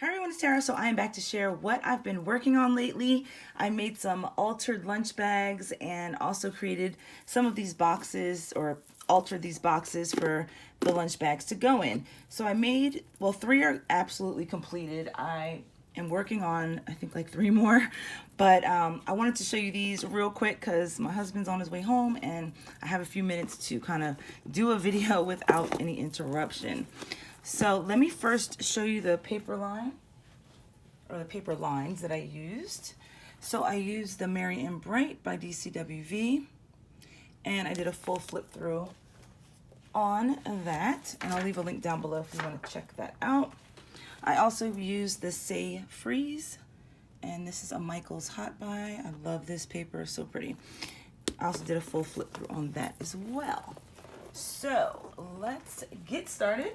Hi everyone, it's Tara. So I am back to share what I've been working on lately. I made some altered lunch bags and also created some of these boxes, or altered these boxes for the lunch bags to go in. So I made, well, 3 are absolutely completed. I am working on, I think, like 3 more, but I wanted to show you these real quick because my husband's on his way home and I have a few minutes to kind of do a video without any interruption. So let me first show you the paper line, or the paper lines that I used. So I used the Merry and Bright by DCWV, and I did a full flip through on that, and I'll leave a link down below if you want to check that out. I also used the Say Freeze, and this is a Michaels Hot Buy. I love this paper, so pretty. I also did a full flip through on that as well. So let's get started.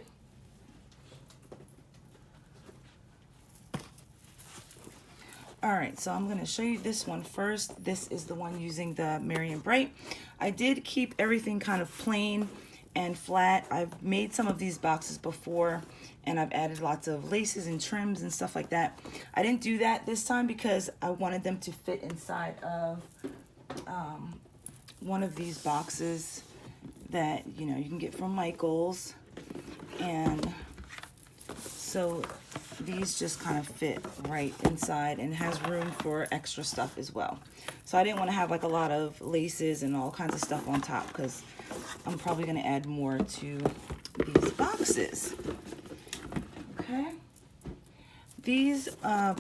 All right, so I'm going to show you this one first. This is the one using the Merry and Bright. I did keep everything kind of plain and flat. I've made some of these boxes before, and I've added lots of laces and trims and stuff like that. I didn't do that this time because I wanted them to fit inside of one of these boxes that, you know, you can get from Michaels. And so these just kind of fit right inside and has room for extra stuff as well. So I didn't want to have like a lot of laces and all kinds of stuff on top because I'm probably going to add more to these boxes. Okay. These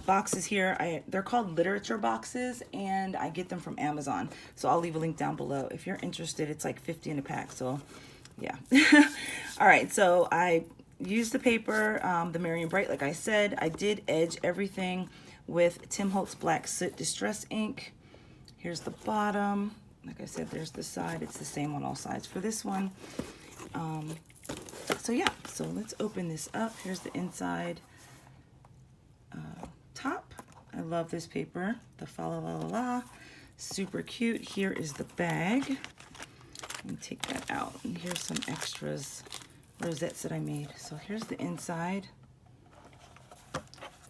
boxes here, they're called literature boxes, and I get them from Amazon. So I'll leave a link down below if you're interested. It's like 50 in a pack. So yeah. All right. So I use the paper, the Merry and Bright, like I said. I did edge everything with Tim Holtz Black Soot Distress ink. Here's the bottom. Like I said, there's the side. It's the same on all sides for this one. So yeah, so let's open this up. Here's the inside top. I love this paper, the Fa La La La La. Super cute. Here is the bag. Let me take that out. And here's some extras, rosettes that I made. So here's the inside,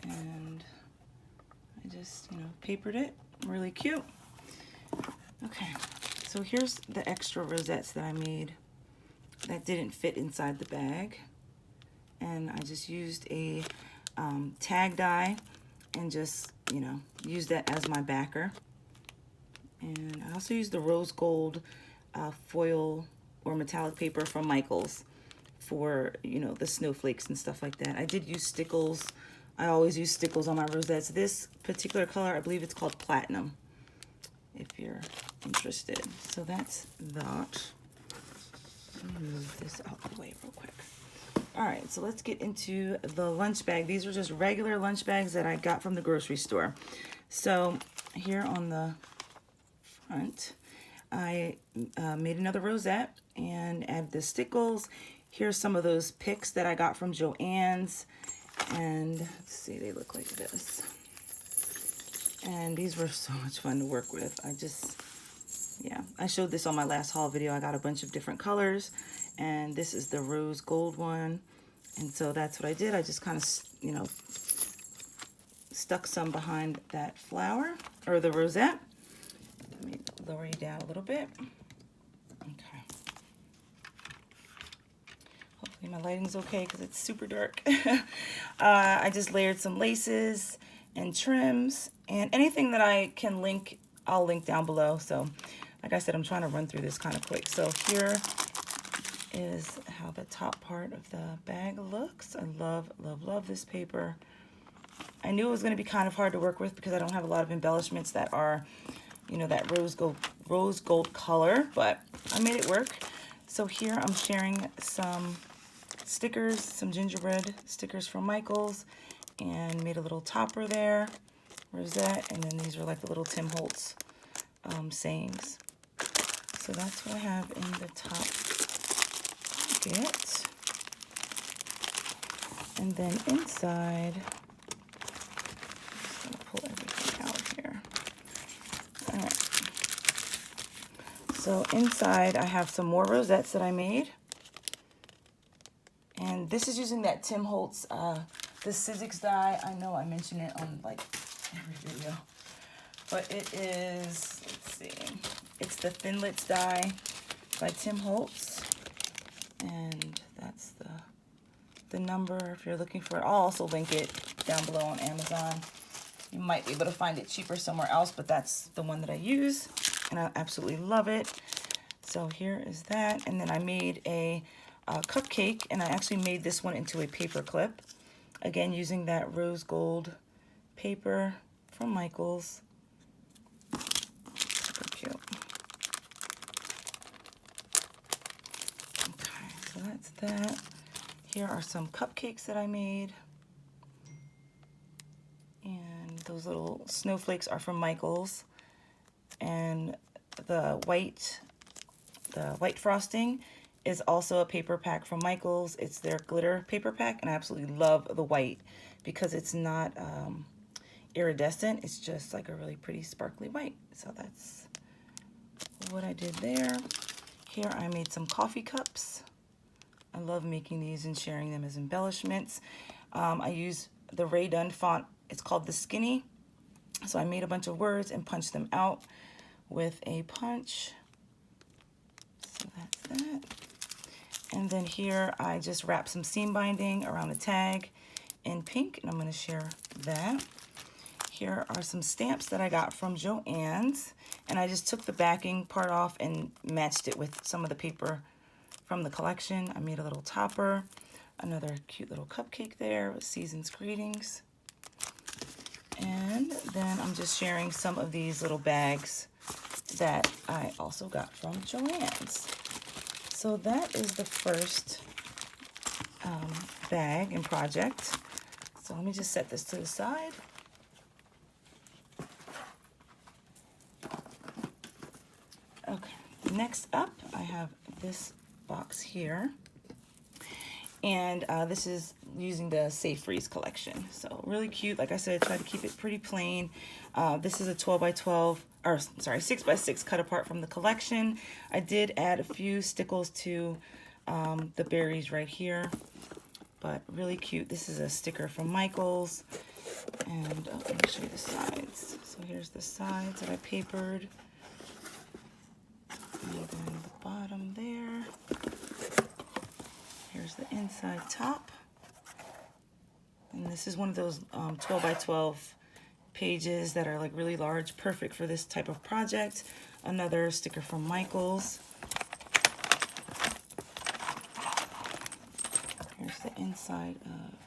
and I just, you know, papered it really cute. Okay, so here's the extra rosettes that I made that didn't fit inside the bag, and I just used a tag die and just, you know, used that as my backer. And I also used the rose gold foil or metallic paper from Michaels for, you know, the snowflakes and stuff like that. I did use stickles. I always use stickles on my rosettes. This particular color, I believe it's called Platinum, if you're interested. So that's that. Let me move this out of the way real quick. All right, so let's get into the lunch bag. These are just regular lunch bags that I got from the grocery store. So here on the front, I made another rosette and added the stickles. Here's some of those picks that I got from Joann's, and let's see, they look like this. And these were so much fun to work with. Yeah, I showed this on my last haul video. I got a bunch of different colors, and this is the rose gold one. And so that's what I did. I just kind of, you know, stuck some behind that flower, or the rosette. Let me lower you down a little bit. Okay. Hopefully my lighting's okay because it's super dark. I just layered some laces and trims, and anything that I can link, I'll link down below. So like I said, I'm trying to run through this kind of quick. So here is how the top part of the bag looks. I love, love, love this paper. I knew it was going to be kind of hard to work with because I don't have a lot of embellishments that are, you know, that rose gold color, but I made it work. So here I'm sharing some stickers, some gingerbread stickers from Michaels, and made a little topper there, rosette, and then these are like the little Tim Holtz sayings. So that's what I have in the top pocket. And then inside, I'm just gonna pull everything out here. All right. So inside I have some more rosettes that I made. And this is using that Tim Holtz the Sizzix die. I know I mention it on like every video, but it is, let's see, it's the Thinlits die by Tim Holtz, and that's the number if you're looking for it. I'll also link it down below on Amazon. You might be able to find it cheaper somewhere else, but that's the one that I use, and I absolutely love it. So here is that, and then I made a cupcake, and I actually made this one into a paper clip, again using that rose gold paper from Michaels. Super cute. Okay, so that's that. Here are some cupcakes that I made, and those little snowflakes are from Michaels, and the white frosting is also a paper pack from Michaels. It's their glitter paper pack, and I absolutely love the white because it's not iridescent. It's just like a really pretty sparkly white. So that's what I did there. Here I made some coffee cups. I love making these and sharing them as embellishments. I use the Ray Dunn font. It's called the Skinny. So I made a bunch of words and punched them out with a punch. So that's that. And then here I just wrapped some seam binding around a tag in pink, and I'm going to share that. Here are some stamps that I got from Joann's, and I just took the backing part off and matched it with some of the paper from the collection. I made a little topper, another cute little cupcake there with Season's Greetings. And then I'm just sharing some of these little bags that I also got from Joann's. So that is the first bag and project. So let me just set this to the side. Okay, next up I have this box here, and this is using the Safe Freeze collection. So really cute. Like I said, I try to keep it pretty plain. This is a 12 by 12, or sorry, 6 by 6 cut apart from the collection. I did add a few stickles to the berries right here, but really cute. This is a sticker from Michaels, and let me show you the sides. So here's the sides that I papered. And then the bottom there. Here's the inside top. And this is one of those 12 by 12 pages that are like really large, perfect for this type of project. Another sticker from Michaels. Here's the inside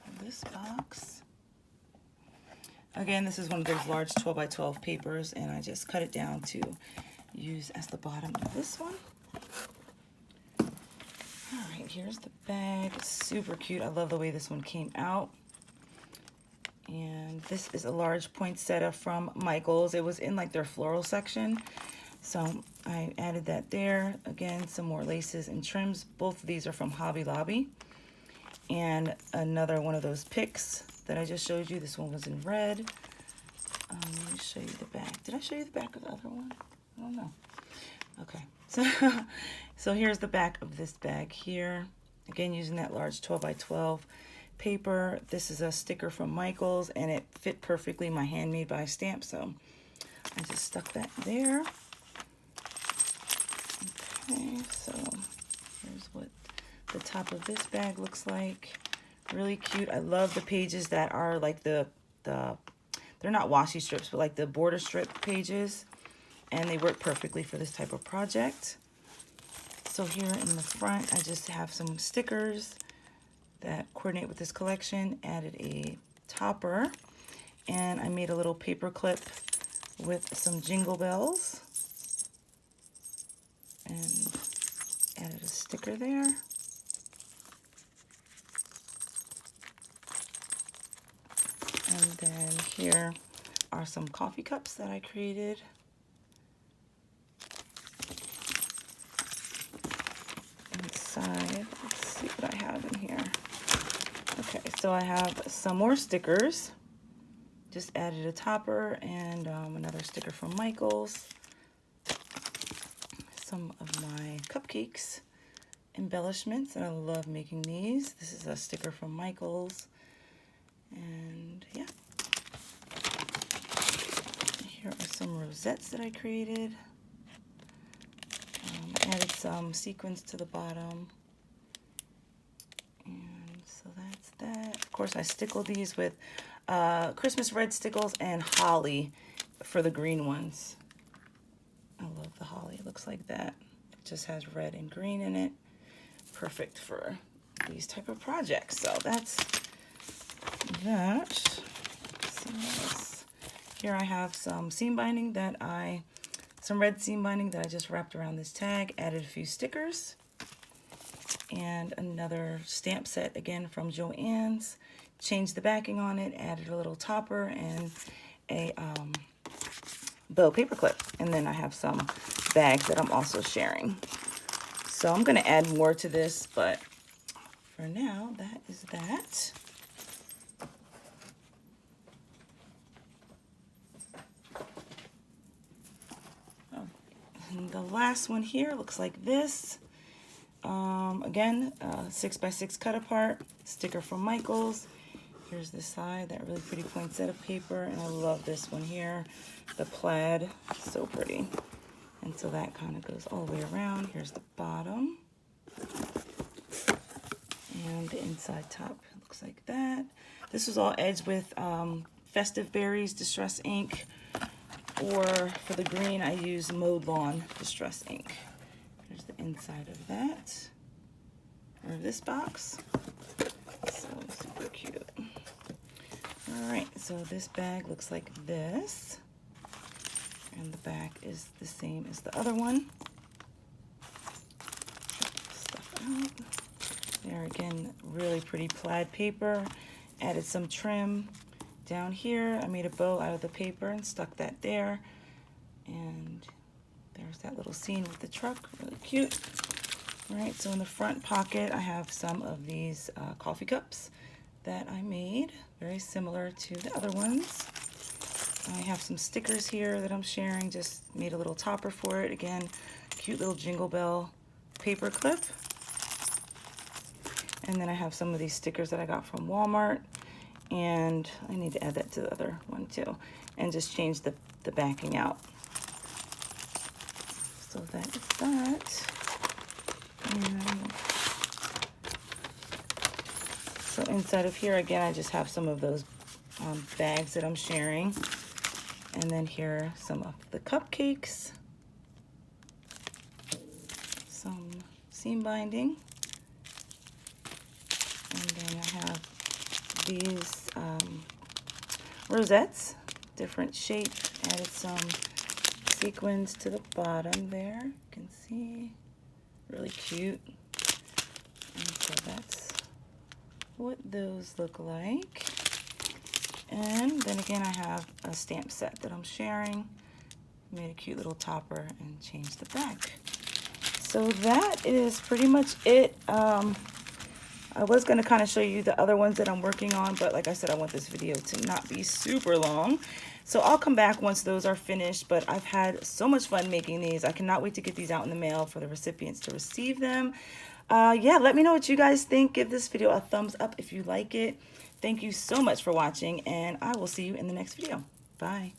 of this box. Again, this is one of those large 12 by 12 papers, and I just cut it down to use as the bottom of this one. All right, here's the bag. Super cute. I love the way this one came out. And this is a large poinsettia from Michaels. It was in like their floral section, so I added that there. Again, some more laces and trims. Both of these are from Hobby Lobby. And another one of those picks that I just showed you. This one was in red. Let me show you the back. Did I show you the back of the other one? I don't know. Okay, so here's the back of this bag here. Again, using that large 12 by 12 paper. This is a sticker from Michaels, and it fit perfectly my Handmade by stamp, so I just stuck that there. Okay, so here's what the top of this bag looks like. Really cute. I love the pages that are like they're not washi strips, but like the border strip pages. And they work perfectly for this type of project. So here in the front, I just have some stickers that coordinate with this collection. Added a topper, and I made a little paper clip with some jingle bells, and added a sticker there. And then here are some coffee cups that I created. Inside, let's see what I have in here. Okay, so I have some more stickers. Just added a topper and another sticker from Michaels. Some of my cupcakes embellishments, and I love making these. This is a sticker from Michaels. And yeah, here are some rosettes that I created. Added some sequins to the bottom. And so that's that. Of course, I stickled these with Christmas red stickles and holly for the green ones. I love the holly. It looks like that. It just has red and green in it. Perfect for these type of projects. So that's that. See this. Here I have some seam binding some red seam binding that I just wrapped around this tag. Added a few stickers. And another stamp set again from Joann's. Changed the backing on it, added a little topper and a bow paper clip. And then I have some bags that I'm also sharing. So I'm gonna add more to this, but for now, that is that. Oh, and the last one here looks like this. Again, 6x6 cut apart, sticker from Michaels. Here's the side, that really pretty poinsettia paper, and I love this one here, the plaid, so pretty. And so that kind of goes all the way around. Here's the bottom. And the inside top looks like that. This was all edged with Festive Berries Distress ink, or for the green I use Mowed Lawn Distress ink. Here's the inside of that, or this box. So super cute. All right, so this bag looks like this, and the back is the same as the other one. Stuff out. There again, really pretty plaid paper. Added some trim down here. I made a bow out of the paper and stuck that there. And there's that little scene with the truck, really cute. All right, so in the front pocket, I have some of these coffee cups that I made, very similar to the other ones. I have some stickers here that I'm sharing, just made a little topper for it. Again, cute little Jingle Bell paper clip. And then I have some of these stickers that I got from Walmart, and I need to add that to the other one too, and just change the backing out. So that is that. And so inside of here, again, I just have some of those bags that I'm sharing. And then here, some of the cupcakes, some seam binding. And then I have these rosettes, different shape. Added some sequins to the bottom there. You can see, really cute. And so that's what those look like. And then again, I have a stamp set that I'm sharing. Made a cute little topper and changed the back. So that is pretty much it. I was going to kind of show you the other ones that I'm working on, but like I said, I want this video to not be super long. So I'll come back once those are finished, but I've had so much fun making these. I cannot wait to get these out in the mail for the recipients to receive them. Yeah, let me know what you guys think. Give this video a thumbs up if you like it. Thank you so much for watching, and I will see you in the next video. Bye.